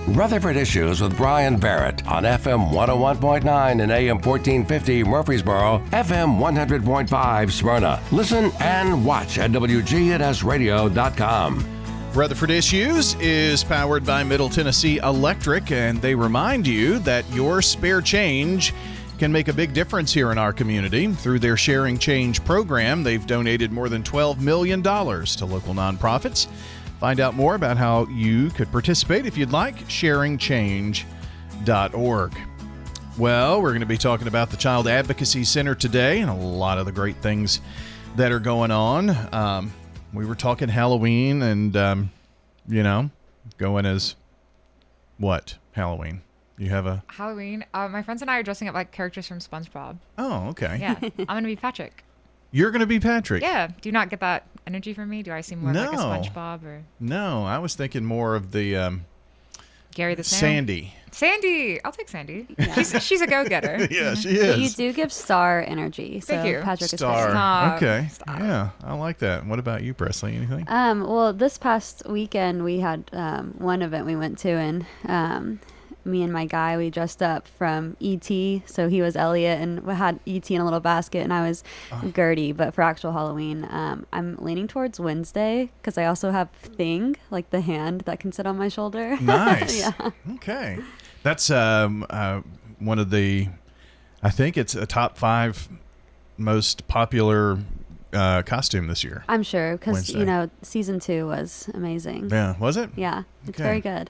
Rutherford Issues with Bryan Barrett on FM 101.9 and AM 1450 Murfreesboro, FM 100.5 Smyrna. Listen and watch at WGNSradio.com. Rutherford Issues is powered by Middle Tennessee Electric, and they remind you that your spare change can make a big difference here in our community. Through their Sharing Change program, they've donated more than $12 million to local nonprofits. Find out more about how you could participate if you'd like, sharingchange.org. Well, we're going to be talking about the Child Advocacy Center today and a lot of the great things that are going on. We were talking Halloween and, going as what? Halloween? You have a... Halloween? My friends and I are dressing up like characters from SpongeBob. Oh, okay. Yeah. I'm going to be Patrick. You're going to be Patrick? Yeah. Do you not get that energy from me? Do I seem more like a SpongeBob? Or No, I was thinking more of the... Gary the Sand? Sandy! I'll take Sandy. Yeah. She's a go-getter. Yeah, she is. But you do give star energy. So Thank you. Patrick Star. is Okay. Stop. Yeah, I like that. What about you, Presley? Anything? Well, this past weekend we had one event we went to, and me and my guy, we dressed up from E.T. So he was Elliot, and we had E.T. in a little basket, and I was Gertie. But for actual Halloween, I'm leaning towards Wednesday because I also have Thing, like the hand that can sit on my shoulder. Nice. Yeah. Okay. That's one of the, I think it's a top 5 most popular costume this year. I'm sure because, Wednesday. season 2 was amazing. Yeah, was it? Yeah, it's Okay. very good.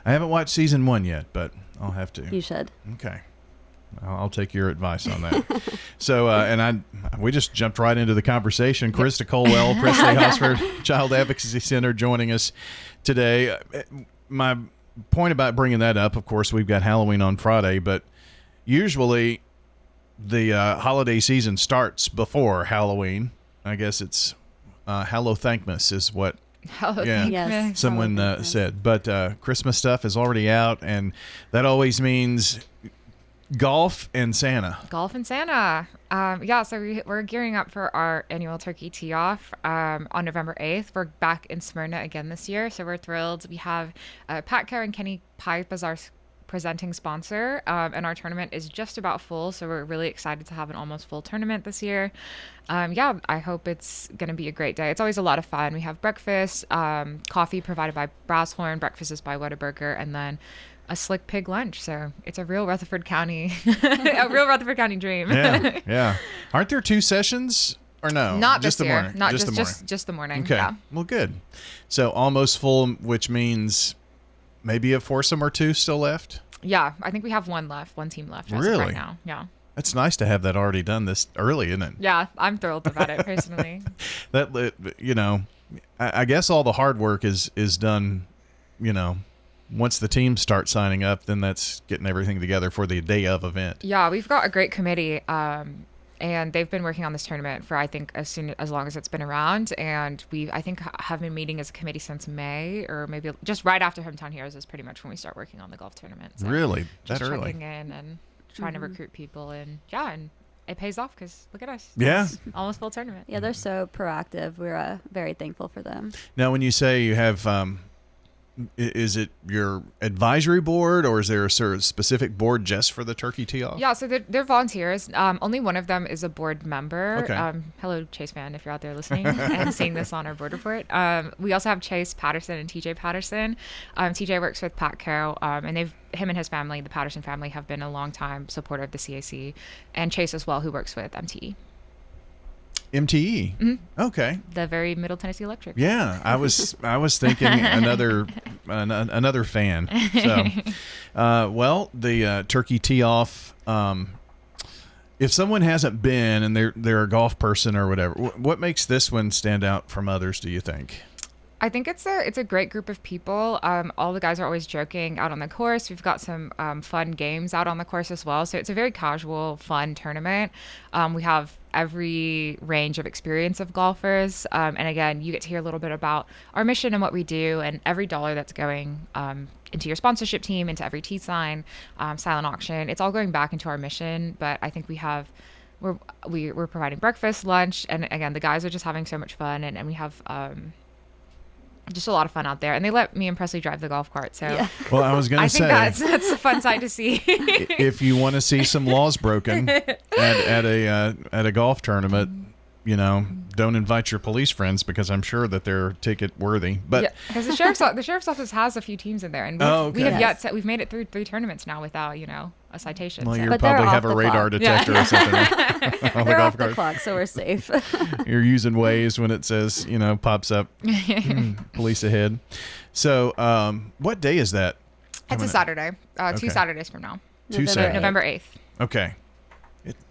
I haven't watched season 1 yet, but I'll have to. You should. Okay. I'll take your advice on that. So, we just jumped right into the conversation. Karista Colwell, Presley Hosford, Child Advocacy Center, joining us today. My point about bringing that up, of course, we've got Halloween on Friday, but usually the holiday season starts before Halloween. I guess it's Hallothankmas is what Yes. someone said. But Christmas stuff is already out, and that always means golf and Santa. Golf and Santa. So we're gearing up for our annual turkey tee-off on November 8th. We're back in Smyrna again this year, so we're thrilled. We have Patco and Kenny Pipe as our presenting sponsor, and our tournament is just about full, so we're really excited to have an almost full tournament this year. I hope it's going to be a great day. It's always a lot of fun. We have breakfast, coffee provided by Browshorn, breakfast is by Whataburger, and then a slick pig lunch. So it's a real Rutherford County, dream. Yeah. Aren't there 2 sessions or no? Not just this the year. morning. Not just the morning. just the morning. Okay. Yeah. Well, good. So almost full, which means maybe a foursome or 2 still left. Yeah, I think we have one team left as of Really? right now. Yeah. That's nice to have that already done this early, isn't it? Yeah, I'm thrilled about it personally. I guess all the hard work is done, once the teams start signing up, then that's getting everything together for the day of event. Yeah, we've got a great committee, and they've been working on this tournament for, I think, as long as it's been around. And I think, have been meeting as a committee since May, or maybe just right after Hometown Heroes is pretty much when we start working on the golf tournament. So Really? just That early? checking in and trying to recruit people, and it pays off because look at us. Yeah. It's almost full tournament. Yeah, they're so proactive. We're very thankful for them. Now, when you say you have, is it your advisory board, or is there a sort of specific board just for the turkey tee-off? Yeah, so they're volunteers. Only one of them is a board member. Okay. Hello, Chase fan, if you're out there listening and seeing this on our board report. We also have Chase Patterson and TJ Patterson. TJ works with Patco, and him and his family, the Patterson family, have been a long time supporter of the CAC, and Chase as well, who works with MTE. MTE. Mm-hmm. Okay. The very Middle Tennessee Electric. Yeah, I was thinking another fan. So, the turkey tee-off. If someone hasn't been and they're a golf person or whatever, what makes this one stand out from others, do you think? I think it's a great group of people. All the guys are always joking out on the course. We've got some fun games out on the course as well. So it's a very casual, fun tournament. We have every range of experience of golfers. And again, you get to hear a little bit about our mission and what we do, and every dollar that's going into your sponsorship team, into every tee sign, silent auction, it's all going back into our mission. But I think we're providing breakfast, lunch, and again, the guys are just having so much fun, and we have just a lot of fun out there. And they let me and Presley drive the golf cart. So well, I was going to say, I think that's a fun sight to see. If you want to see some laws broken at a golf tournament, you know, don't invite your police friends because I'm sure that they're ticket worthy. But because the sheriff's office has a few teams in there, and we have we've made it through 3 tournaments now without a citation. Well, so. you probably have a radar detector or something on the golf the cart. clock, so we're safe. You're using Waze when it says, pops up, police ahead. So, what day is that? It's a Saturday. 2 Saturdays from now. November 8th. Okay.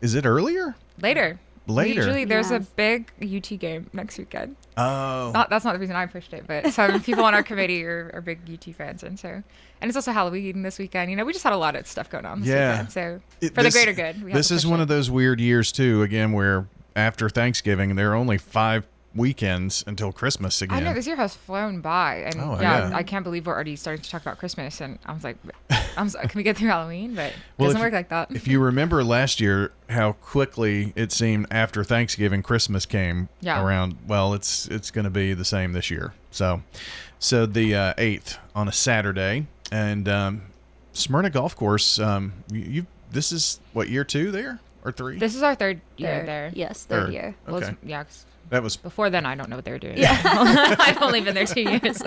Is it earlier? Later. Usually there's a Yes. big UT game next weekend. Oh. That's not the reason I pushed it, but some people on our committee are big UT fans, and it's also Halloween this weekend. We just had a lot of stuff going on this weekend, so for the greater good. This is one of those weird years too. Again, where after Thanksgiving there are only 5 weekends until Christmas again. I know this year has flown by, and yeah. I can't believe we're already starting to talk about Christmas. And I was like, can we get through Halloween? But it doesn't work like that. If you remember last year, how quickly it seemed after Thanksgiving, Christmas came around. Well, it's going to be the same this year. So the 8th on a Saturday, and Smyrna Golf Course. This is what, year 2 there or 3? This is our 3rd year there. Yes, third year. Okay. Well, 'cause that was before then. I don't know what they were doing. Yeah. I've only been there 2 years.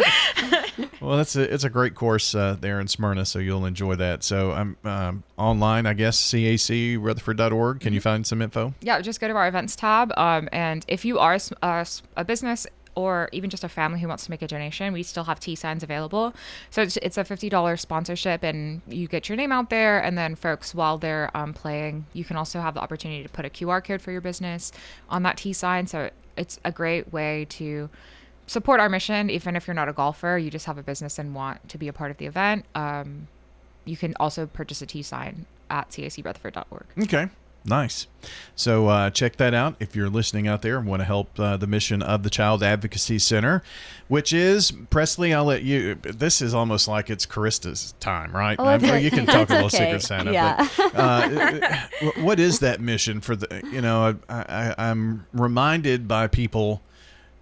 Well, it's a great course there in Smyrna, so you'll enjoy that. So I'm online, I guess, cacrutherford.org. Can you find some info? Yeah, just go to our events tab. And if you are a business or even just a family who wants to make a donation, we still have tea signs available. So it's a $50 sponsorship, and you get your name out there. And then folks, while they're playing, you can also have the opportunity to put a QR code for your business on that tea sign. So it's a great way to support our mission. Even if you're not a golfer, you just have a business and want to be a part of the event, you can also purchase a tea sign at cacrutherford.org. Okay. Nice. So check that out if you're listening out there and want to help the mission of the Child Advocacy Center, which is, Presley, I'll let you, this is almost like it's Karista's time, right? Oh, You can talk a little okay. Secret Santa. Yeah. But, what is that mission for the, I'm reminded by people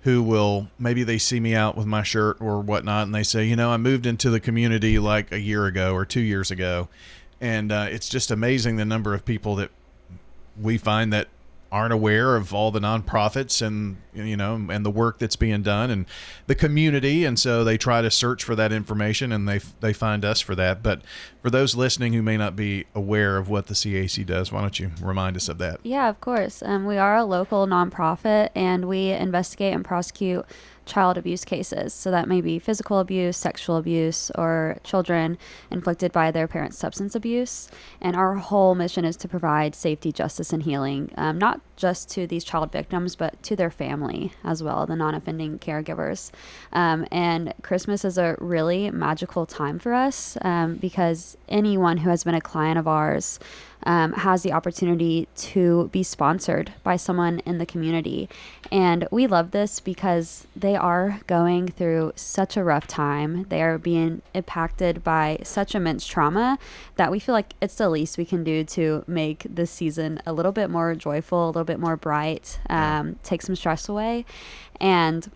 who will, maybe they see me out with my shirt or whatnot, and they say, I moved into the community like a year ago or 2 years ago. And it's just amazing the number of people that we find that aren't aware of all the nonprofits and and the work that's being done and the community, and so they try to search for that information, and they find us for that. But for those listening who may not be aware of what the CAC does, why don't you remind us of that? Yeah, of course. We are a local nonprofit, and we investigate and prosecute child abuse cases. So that may be physical abuse, sexual abuse, or children inflicted by their parents' substance abuse. And our whole mission is to provide safety, justice, and healing, not just to these child victims, but to their family as well, the non-offending caregivers. And Christmas is a really magical time for us because anyone who has been a client of ours has the opportunity to be sponsored by someone in the community. And we love this because they are going through such a rough time. They are being impacted by such immense trauma that we feel like it's the least we can do to make this season a little bit more joyful, a little bit more bright, take some stress away. And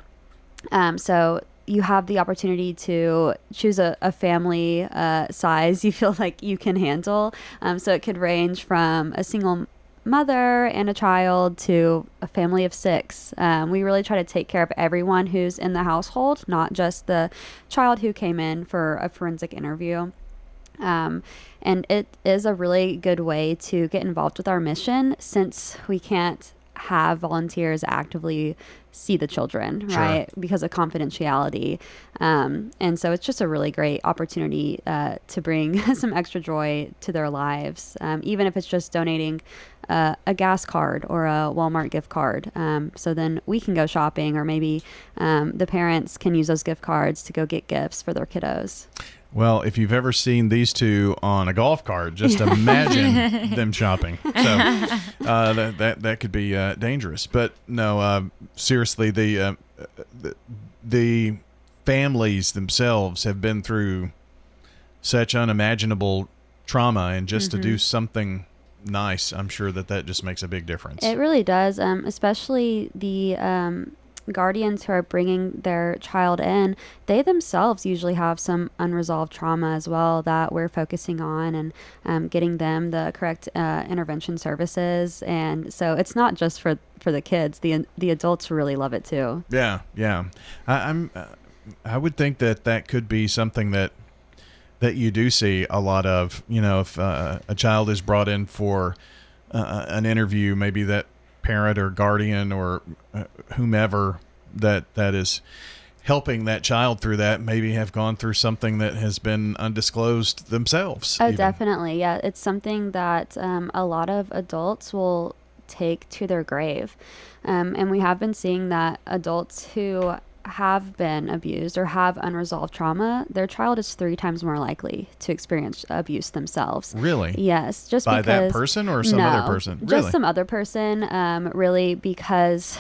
so you have the opportunity to choose a family size you feel like you can handle. So it could range from a single mother and a child to a family of 6. We really try to take care of everyone who's in the household, not just the child who came in for a forensic interview. And it is a really good way to get involved with our mission, since we can't have volunteers actively see the children, right? Because of confidentiality. And so it's just a really great opportunity to bring some extra joy to their lives, even if it's just donating a gas card or a Walmart gift card. So then we can go shopping, or maybe the parents can use those gift cards to go get gifts for their kiddos. Well, if you've ever seen these two on a golf cart, just imagine them shopping. So that could be dangerous. But no, seriously, the families themselves have been through such unimaginable trauma, and just to do something nice, I'm sure that just makes a big difference. It really does, especially the guardians who are bringing their child in, they themselves usually have some unresolved trauma as well that we're focusing on, and getting them the correct intervention services. And so it's not just for the kids. The adults really love it too. Yeah. I would think that could be something that you do see a lot of. If a child is brought in for an interview, maybe that parent or guardian or whomever that is helping that child through that maybe have gone through something that has been undisclosed themselves. Oh, even. definitely. Yeah. It's something that a lot of adults will take to their grave. And we have been seeing that adults who have been abused or have unresolved trauma, their child is 3 times more likely to experience abuse themselves. Really? Yes. Just by because, that person or some other person? Just Really? some other person, really, because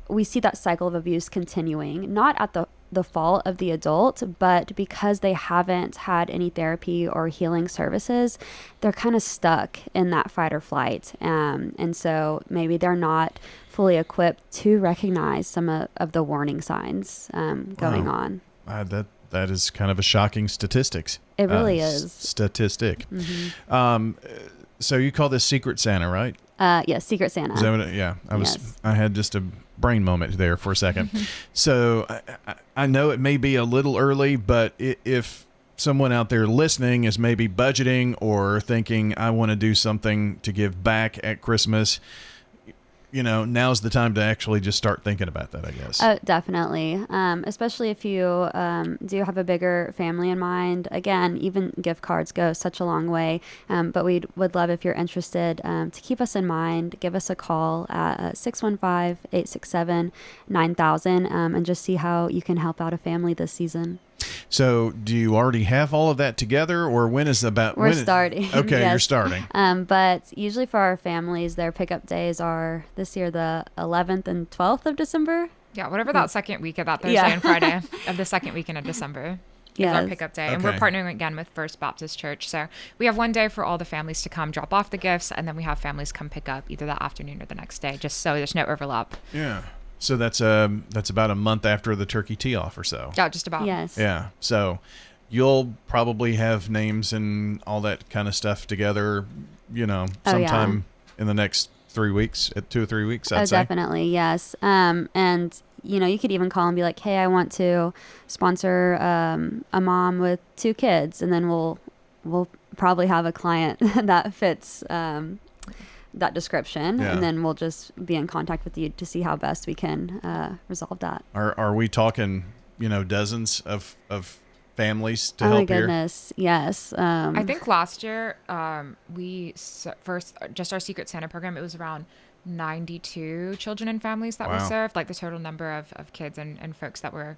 we see that cycle of abuse continuing, not at the fault of the adult, but because they haven't had any therapy or healing services, they're kind of stuck in that fight or flight. And so maybe they're not fully equipped to recognize some of the warning signs going on. That is kind of a shocking statistics. It really is. Statistic. Mm-hmm. So you call this Secret Santa, right? Yes, Secret Santa. Is that what yeah. I had just a brain moment there for a second. So I know it may be a little early, but if someone out there listening is maybe budgeting or thinking, I want to do something to give back at Christmas, now's the time to actually just start thinking about that, I guess. Definitely. Especially if you do have a bigger family in mind. Again, even gift cards go such a long way. But we would love, if you're interested, to keep us in mind. Give us a call at 615-867-9000 and just see how you can help out a family this season. So do you already have all of that together, or when is about? We're starting. Okay, yes. You're starting. But usually for our families, their pickup days are this year the 11th and 12th of December. Yeah, whatever that second week of that Thursday and Friday of the second weekend of December is our pickup day. Okay. And we're partnering again with First Baptist Church. So we have one day for all the families to come drop off the gifts, and then we have families come pick up either that afternoon or the next day, just so there's no overlap. Yeah. So that's about a month after the turkey tee-off or so. Yeah, just about. Yes. Yeah. So you'll probably have names and all that kind of stuff together, sometime in the next 3 weeks, 2 or 3 weeks, I'd say. Definitely, yes. And you could even call and be like, hey, I want to sponsor a mom with 2 kids, and then we'll probably have a client that fits that description, and then we'll just be in contact with you to see how best we can resolve that. Are we talking, dozens of families to help here? Oh my goodness, yes. I think last year we first just our Secret Santa program, it was around 92 children and families that we served, like the total number of kids and folks that were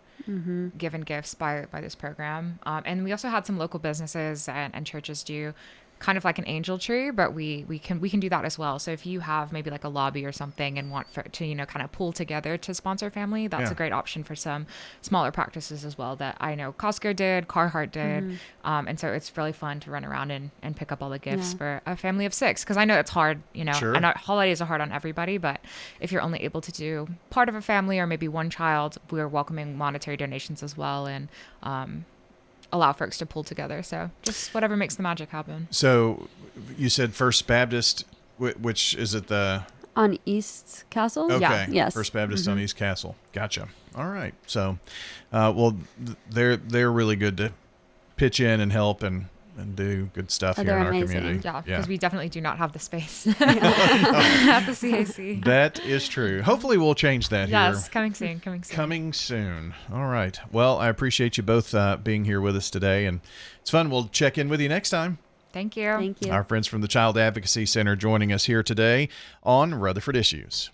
given gifts by this program. And we also had some local businesses and churches do kind of like an angel tree, but we can do that as well. So if you have maybe like a lobby or something and want to kind of pull together to sponsor family, that's a great option for some smaller practices as well that I know Costco did, Carhartt did. And so it's really fun to run around and pick up all the gifts for a family of 6, because I know it's hard, Sure. I know holidays are hard on everybody, but if you're only able to do part of a family or maybe one child, we're welcoming monetary donations as well, and allow folks to pull together. So just whatever makes the magic happen. So you said First Baptist, which is it on East Castle? Okay. Yeah. Yes. First Baptist on East Castle. Gotcha. All right. So, they're really good to pitch in and help and do good stuff here in our amazing. community. Yeah, because we definitely do not have the space at the CAC. That is true. Hopefully we'll change that here. Yes, coming soon. Coming soon. All right. Well, I appreciate you both being here with us today, and it's fun. We'll check in with you next time. Thank you. Thank you. Our friends from the Child Advocacy Center joining us here today on Rutherford Issues.